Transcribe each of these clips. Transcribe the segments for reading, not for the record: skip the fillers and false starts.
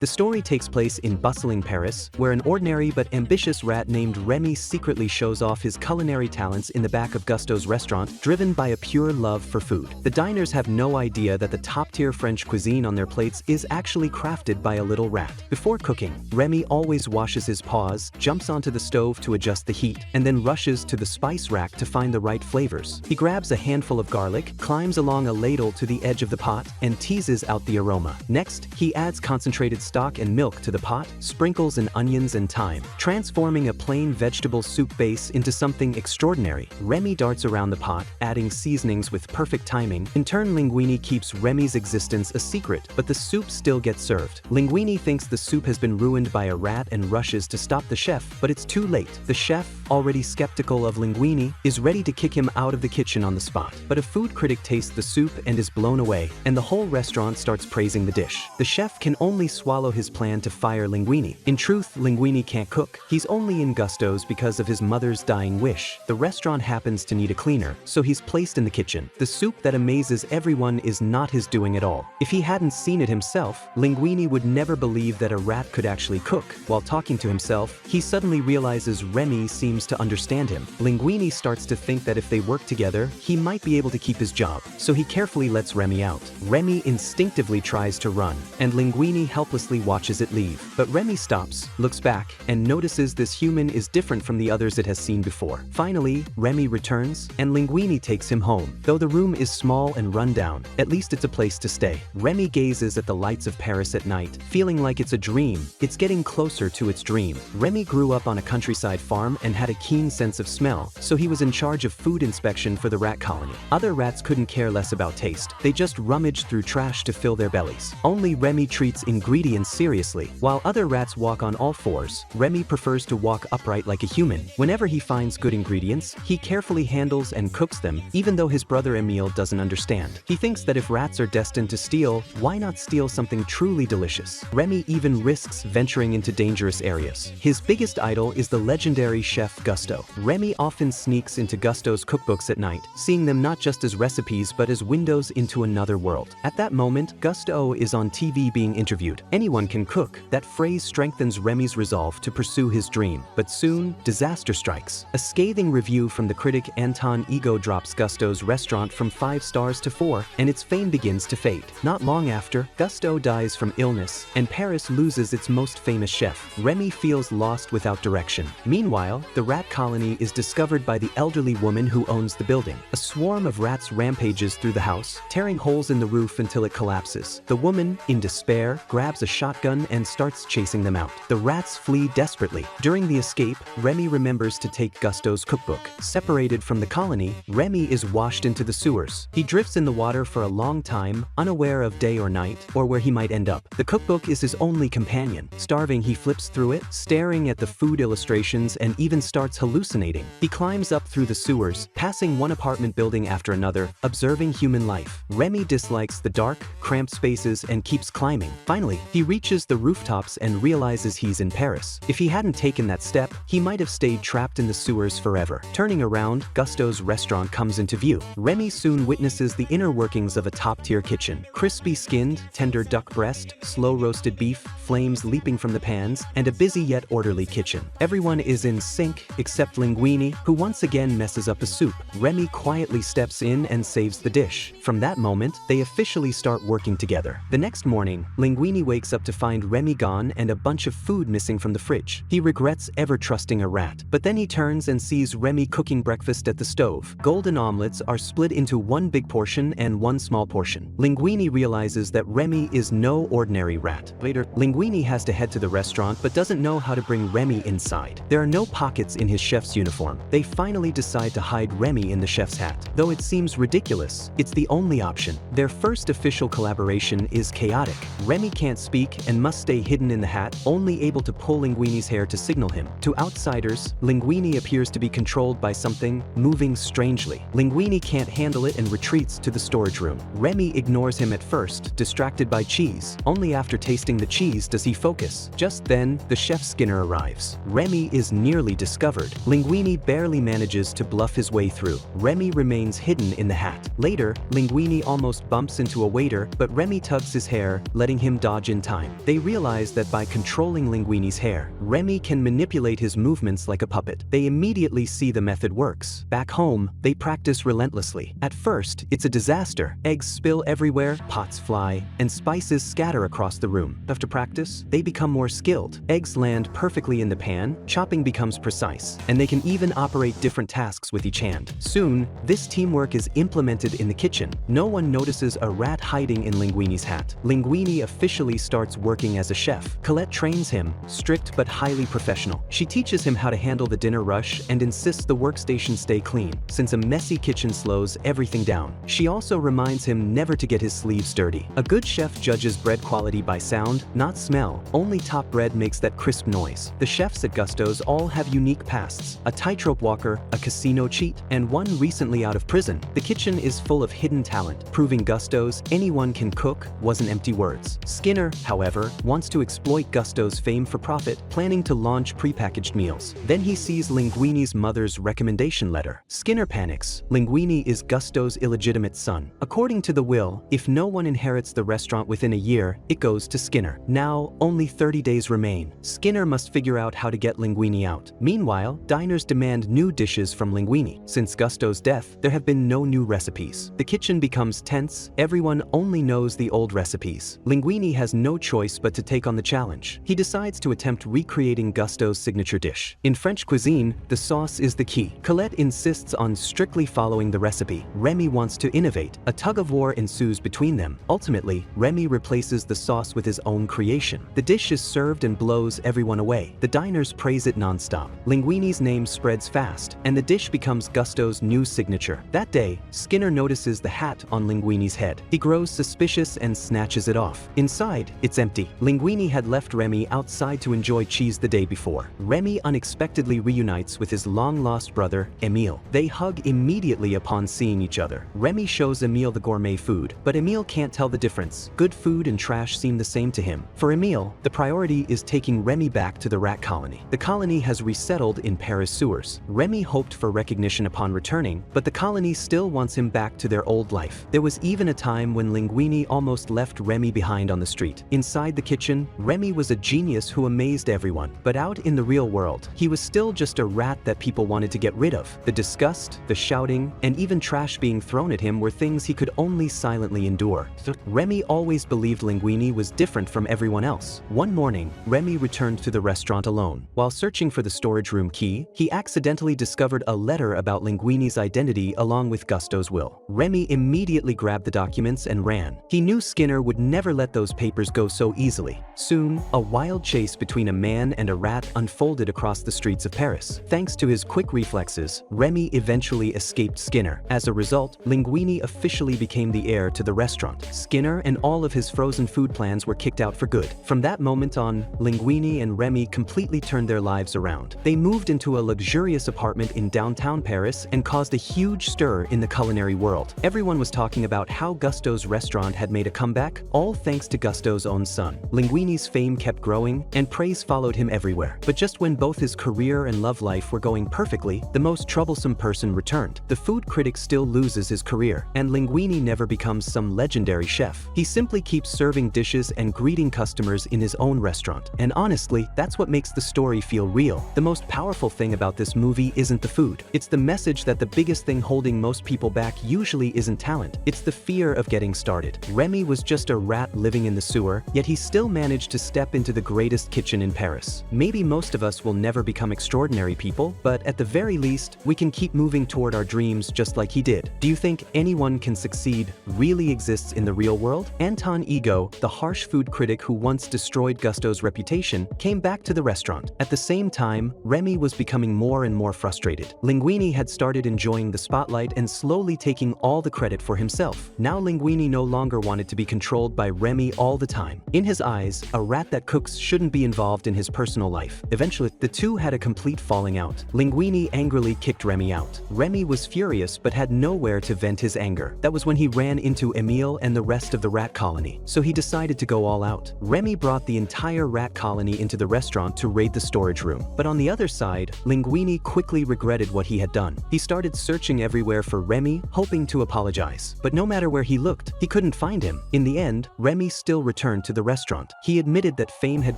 The story takes place in bustling Paris, where an ordinary but ambitious rat named Remy secretly shows off his culinary talents in the back of Gusteau's restaurant, driven by a pure love for food. The diners have no idea that the top-tier French cuisine on their plates is actually crafted by a little rat. Before cooking, Remy always washes his paws, jumps onto the stove to adjust the heat, and then rushes to the spice rack to find the right flavors. He grabs a handful of garlic, climbs along a ladle to the edge of the pot, and teases out the aroma. Next, he adds concentrated stock and milk to the pot, sprinkles in onions and thyme, transforming a plain vegetable soup base into something extraordinary. Remy darts around the pot, adding seasonings with perfect timing. In turn, Linguini keeps Remy's existence a secret, but the soup still gets served. Linguini thinks the soup has been ruined by a rat and rushes to stop the chef, but it's too late. The chef, already skeptical of Linguini, is ready to kick him out of the kitchen on the spot. But a food critic tastes the soup and is blown away, and the whole restaurant starts praising the dish. The chef can only swallow his plan to fire Linguini. In truth, Linguini can't cook. He's only in Gusteau's because of his mother's dying wish. The restaurant happens to need a cleaner, so he's placed in the kitchen. The soup that amazes everyone is not his doing at all. If he hadn't seen it himself, Linguini would never believe that a rat could actually cook. While talking to himself, he suddenly realizes Remy seems to understand him. Linguini starts to think that if they work together, he might be able to keep his job, so he carefully lets Remy out. Remy instinctively tries to run, and Linguini helplessly watches it leave. But Remy stops, looks back, and notices this human is different from the others it has seen before. Finally, Remy returns, and Linguini takes him home. Though the room is small and run down, at least it's a place to stay. Remy gazes at the lights of Paris at night, feeling like it's a dream. It's getting closer to its dream. Remy grew up on a countryside farm and had a keen sense of smell, so he was in charge of food inspection for the rat colony. Other rats couldn't care less about taste. They just rummaged through trash to fill their bellies. Only Remy treats ingredients seriously. While other rats walk on all fours, Remy prefers to walk upright like a human. Whenever he finds good ingredients, he carefully handles and cooks them, even though his brother Emile doesn't understand. He thinks that if rats are destined to steal, why not steal something truly delicious? Remy even risks venturing into dangerous areas. His biggest idol is the legendary chef Gusteau. Remy often sneaks into Gusteau's cookbooks at night, seeing them not just as recipes but as windows into another world. At that moment, Gusteau is on TV being interviewed. Anyone can cook. That phrase strengthens Remy's resolve to pursue his dream. But soon, disaster strikes. A scathing review from the critic Anton Ego drops Gusteau's restaurant from 5 stars to 4, and its fame begins to fade. Not long after, Gusteau dies from illness, and Paris loses its most famous chef. Remy feels lost without direction. Meanwhile, the rat colony is discovered by the elderly woman who owns the building. A swarm of rats rampages through the house, tearing holes in the roof until it collapses. The woman, in despair, grabs a shotgun and starts chasing them out. The rats flee desperately. During the escape, Remy remembers to take Gusteau's cookbook. Separated from the colony, Remy is washed into the sewers. He drifts in the water for a long time, unaware of day or night, or where he might end up. The cookbook is his only companion. Starving, he flips through it, staring at the food illustrations and even starts hallucinating. He climbs up through the sewers, passing one apartment building after another, observing human life. Remy dislikes the dark, cramped spaces and keeps climbing. Finally, he reaches the rooftops and realizes he's in Paris. If he hadn't taken that step, he might have stayed trapped in the sewers forever. Turning around, Gusteau's restaurant comes into view. Remy soon witnesses the inner workings of a top-tier kitchen. Crispy skinned, tender duck breast, slow roasted beef, flames leaping from the pans, and a busy yet orderly kitchen. Everyone is in sync except Linguini, who once again messes up the soup. Remy quietly steps in and saves the dish. From that moment, they officially start working together. The next morning, Linguini wakes up to find Remy gone and a bunch of food missing from the fridge. He regrets ever trusting a rat, but then he turns and sees Remy cooking breakfast at the stove. Golden omelets are split into one big portion and one small portion. Linguini realizes that Remy is no ordinary rat. Later, Linguini has to head to the restaurant but doesn't know how to bring Remy inside. There are no pockets in his chef's uniform. They finally decide to hide Remy in the chef's hat. Though it seems ridiculous, it's the only option. Their first official collaboration is chaotic. Remy can't speak and must stay hidden in the hat, only able to pull Linguini's hair to signal him. To outsiders, Linguini appears to be controlled by something moving strangely. Linguini can't handle it and retreats to the storage room. Remy ignores him at first, distracted by cheese. Only after tasting the cheese does he focus. Just then, the chef Skinner arrives. Remy is nearly discovered. Linguini barely manages to bluff his way through. Remy remains hidden in the hat. Later, Linguini almost bumps into a waiter, but Remy tugs his hair, letting him dodge in time. time. They realize that by controlling Linguini's hair, Remy can manipulate his movements like a puppet. They immediately see the method works. Back home, they practice relentlessly. At first, it's a disaster. Eggs spill everywhere, pots fly, and spices scatter across the room. After practice, they become more skilled. Eggs land perfectly in the pan, chopping becomes precise, and they can even operate different tasks with each hand. Soon, this teamwork is implemented in the kitchen. No one notices a rat hiding in Linguini's hat. Linguini officially starts working as a chef. Colette trains him, strict but highly professional. She teaches him how to handle the dinner rush and insists the workstation stay clean, since a messy kitchen slows everything down. She also reminds him never to get his sleeves dirty. A good chef judges bread quality by sound, not smell. Only top bread makes that crisp noise. The chefs at Gusteau's all have unique pasts: a tightrope walker, a casino cheat, and one recently out of prison. The kitchen is full of hidden talent, proving Gusteau's "anyone can cook" wasn't empty words. Skinner, however, wants to exploit Gusteau's fame for profit, planning to launch prepackaged meals. Then he sees Linguini's mother's recommendation letter. Skinner panics. Linguini is Gusteau's illegitimate son. According to the will, if no one inherits the restaurant within a year, it goes to Skinner. Now, only 30 days remain. Skinner must figure out how to get Linguini out. Meanwhile, diners demand new dishes from Linguini. Since Gusteau's death, there have been no new recipes. The kitchen becomes tense. Everyone only knows the old recipes. Linguini has no choice but to take on the challenge. He decides to attempt recreating Gusteau's signature dish. In French cuisine, the sauce is the key. Colette insists on strictly following the recipe. Remy wants to innovate. A tug-of-war ensues between them. Ultimately, Remy replaces the sauce with his own creation. The dish is served and blows everyone away. The diners praise it non-stop. Linguini's name spreads fast, and the dish becomes Gusteau's new signature. That day, Skinner notices the hat on Linguini's head. He grows suspicious and snatches it off. Inside, it's empty. Linguini had left Remy outside to enjoy cheese the day before. Remy unexpectedly reunites with his long-lost brother, Emile. They hug immediately upon seeing each other. Remy shows Emile the gourmet food, but Emile can't tell the difference. Good food and trash seem the same to him. For Emile, the priority is taking Remy back to the rat colony. The colony has resettled in Paris sewers. Remy hoped for recognition upon returning, but the colony still wants him back to their old life. There was even a time when Linguini almost left Remy behind on the street. Inside the kitchen, Remy was a genius who amazed everyone, but out in the real world, he was still just a rat that people wanted to get rid of. The disgust, the shouting, and even trash being thrown at him were things he could only silently endure. Remy always believed Linguini was different from everyone else. One morning, Remy returned to the restaurant alone. While searching for the storage room key, he accidentally discovered a letter about Linguini's identity along with Gusteau's will. Remy immediately grabbed the documents and ran. He knew Skinner would never let those papers go so easily. Soon, a wild chase between a man and a rat unfolded across the streets of Paris. Thanks to his quick reflexes, Remy eventually escaped Skinner. As a result, Linguini officially became the heir to the restaurant. Skinner and all of his frozen food plans were kicked out for good. From that moment on, Linguini and Remy completely turned their lives around. They moved into a luxurious apartment in downtown Paris and caused a huge stir in the culinary world. Everyone was talking about how Gusteau's restaurant had made a comeback, all thanks to Gusteau's own son. Linguini's fame kept growing, and praise followed him everywhere. But just when both his career and love life were going perfectly, the most troublesome person returned. The food critic still loses his career, and Linguini never becomes some legendary chef. He simply keeps serving dishes and greeting customers in his own restaurant. And honestly, that's what makes the story feel real. The most powerful thing about this movie isn't the food. It's the message that the biggest thing holding most people back usually isn't talent. It's the fear of getting started. Remy was just a rat living in the sewer, yet he still managed to step into the greatest kitchen in Paris. Maybe most of us will never become extraordinary people, but at the very least, we can keep moving toward our dreams just like he did. Do you think anyone can succeed really exists in the real world? Anton Ego, the harsh food critic who once destroyed Gusteau's reputation, came back to the restaurant. At the same time, Remy was becoming more and more frustrated. Linguini had started enjoying the spotlight and slowly taking all the credit for himself. Now Linguini no longer wanted to be controlled by Remy all the time. In his eyes, a rat that cooks shouldn't be involved in his personal life. Eventually, the two had a complete falling out. Linguini angrily kicked Remy out. Remy was furious but had nowhere to vent his anger. That was when he ran into Emile and the rest of the rat colony, so he decided to go all out. Remy brought the entire rat colony into the restaurant to raid the storage room. But on the other side, Linguini quickly regretted what he had done. He started searching everywhere for Remy, hoping to apologize. But no matter where he looked, he couldn't find him. In the end, Remy still returned returned to the restaurant. He admitted that fame had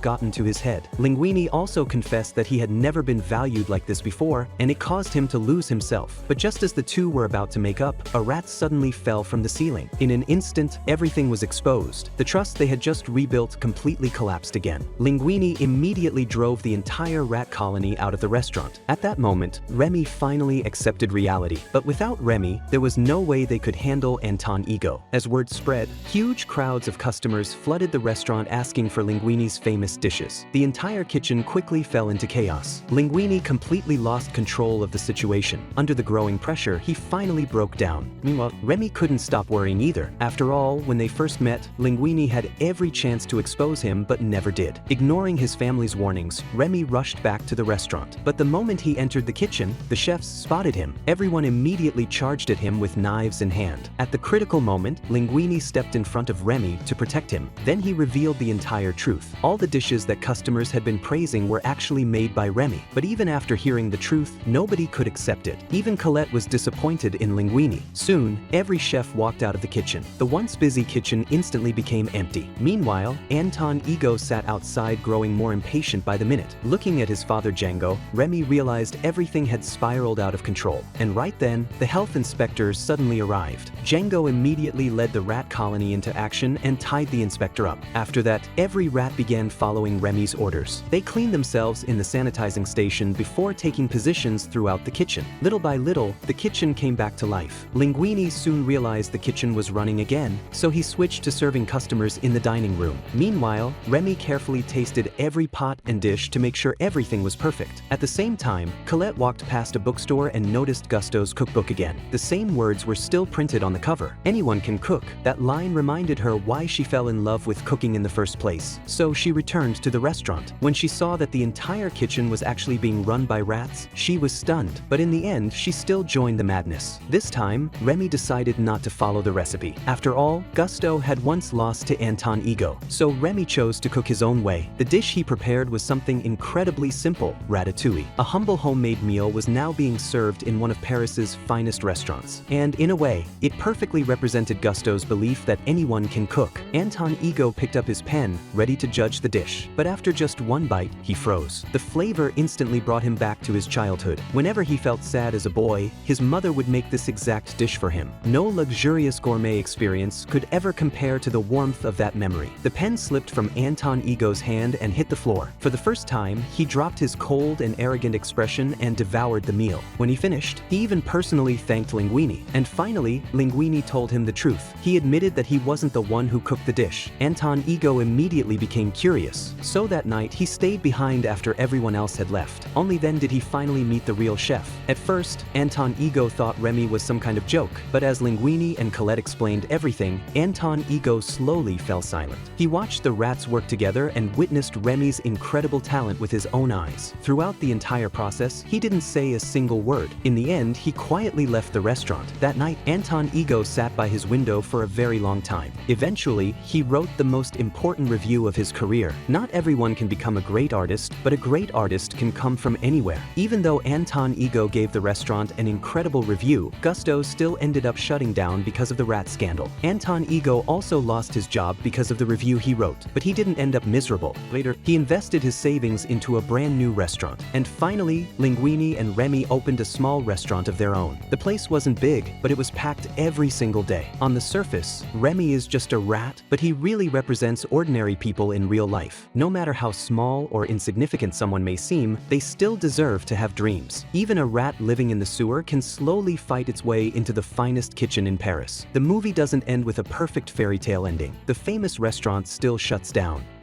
gotten to his head. Linguini also confessed that he had never been valued like this before, and it caused him to lose himself. But just as the two were about to make up, a rat suddenly fell from the ceiling. In an instant, everything was exposed. The trust they had just rebuilt completely collapsed again. Linguini immediately drove the entire rat colony out of the restaurant. At that moment, Remy finally accepted reality. But without Remy, there was no way they could handle Anton Ego. As word spread, huge crowds of customers flooded the restaurant asking for Linguini's famous dishes. The entire kitchen quickly fell into chaos. Linguini completely lost control of the situation. Under the growing pressure, he finally broke down. Meanwhile, Remy couldn't stop worrying either. After all, when they first met, Linguini had every chance to expose him but never did. Ignoring his family's warnings, Remy rushed back to the restaurant. But the moment he entered the kitchen, the chefs spotted him. Everyone immediately charged at him with knives in hand. At the critical moment, Linguini stepped in front of Remy to protect him. Then he revealed the entire truth. All the dishes that customers had been praising were actually made by Remy. But even after hearing the truth, nobody could accept it. Even Colette was disappointed in Linguini. Soon, every chef walked out of the kitchen. The once busy kitchen instantly became empty. Meanwhile, Anton Ego sat outside, growing more impatient by the minute. Looking at his father Django, Remy realized everything had spiraled out of control. And right then, the health inspectors suddenly arrived. Django immediately led the rat colony into action and tied the inspector up. After that, every rat began following Remy's orders. They cleaned themselves in the sanitizing station before taking positions throughout the kitchen. Little by little, the kitchen came back to life. Linguini soon realized the kitchen was running again, so he switched to serving customers in the dining room. Meanwhile, Remy carefully tasted every pot and dish to make sure everything was perfect. At the same time, Colette walked past a bookstore and noticed Gusteau's cookbook again. The same words were still printed on the cover. "Anyone can cook." That line reminded her why she fell in love with cooking in the first place. So she returned to the restaurant. When she saw that the entire kitchen was actually being run by rats, she was stunned. But in the end, she still joined the madness. This time, Remy decided not to follow the recipe. After all, Gusteau had once lost to Anton Ego, so Remy chose to cook his own way. The dish he prepared was something incredibly simple: ratatouille. A humble homemade meal was now being served in one of Paris's finest restaurants. And in a way, it perfectly represented Gusteau's belief that anyone can cook. Anton Ego picked up his pen, ready to judge the dish. But after just one bite, he froze. The flavor instantly brought him back to his childhood. Whenever he felt sad as a boy, his mother would make this exact dish for him. No luxurious gourmet experience could ever compare to the warmth of that memory. The pen slipped from Anton Ego's hand and hit the floor. For the first time, he dropped his cold and arrogant expression and devoured the meal. When he finished, he even personally thanked Linguini. And finally, Linguini told him the truth. He admitted that he wasn't the one who cooked the dish. Anton Ego immediately became curious. So that night, he stayed behind after everyone else had left. Only then did he finally meet the real chef. At first, Anton Ego thought Remy was some kind of joke, but as Linguini and Colette explained everything, Anton Ego slowly fell silent. He watched the rats work together and witnessed Remy's incredible talent with his own eyes. Throughout the entire process, he didn't say a single word. In the end, he quietly left the restaurant. That night, Anton Ego sat by his window for a very long time. Eventually, he wrote the most important review of his career. Not everyone can become a great artist, but a great artist can come from anywhere. Even though Anton Ego gave the restaurant an incredible review, Gusteau still ended up shutting down because of the rat scandal. Anton Ego also lost his job because of the review he wrote, but he didn't end up miserable. Later, he invested his savings into a brand new restaurant. And finally, Linguini and Remy opened a small restaurant of their own. The place wasn't big, but it was packed every single day. On the surface, Remy is just a rat, but he really represents ordinary people in real life. No matter how small or insignificant someone may seem, they still deserve to have dreams. Even a rat living in the sewer can slowly fight its way into the finest kitchen in Paris. The movie doesn't end with a perfect fairy tale ending. The famous restaurant still shuts down.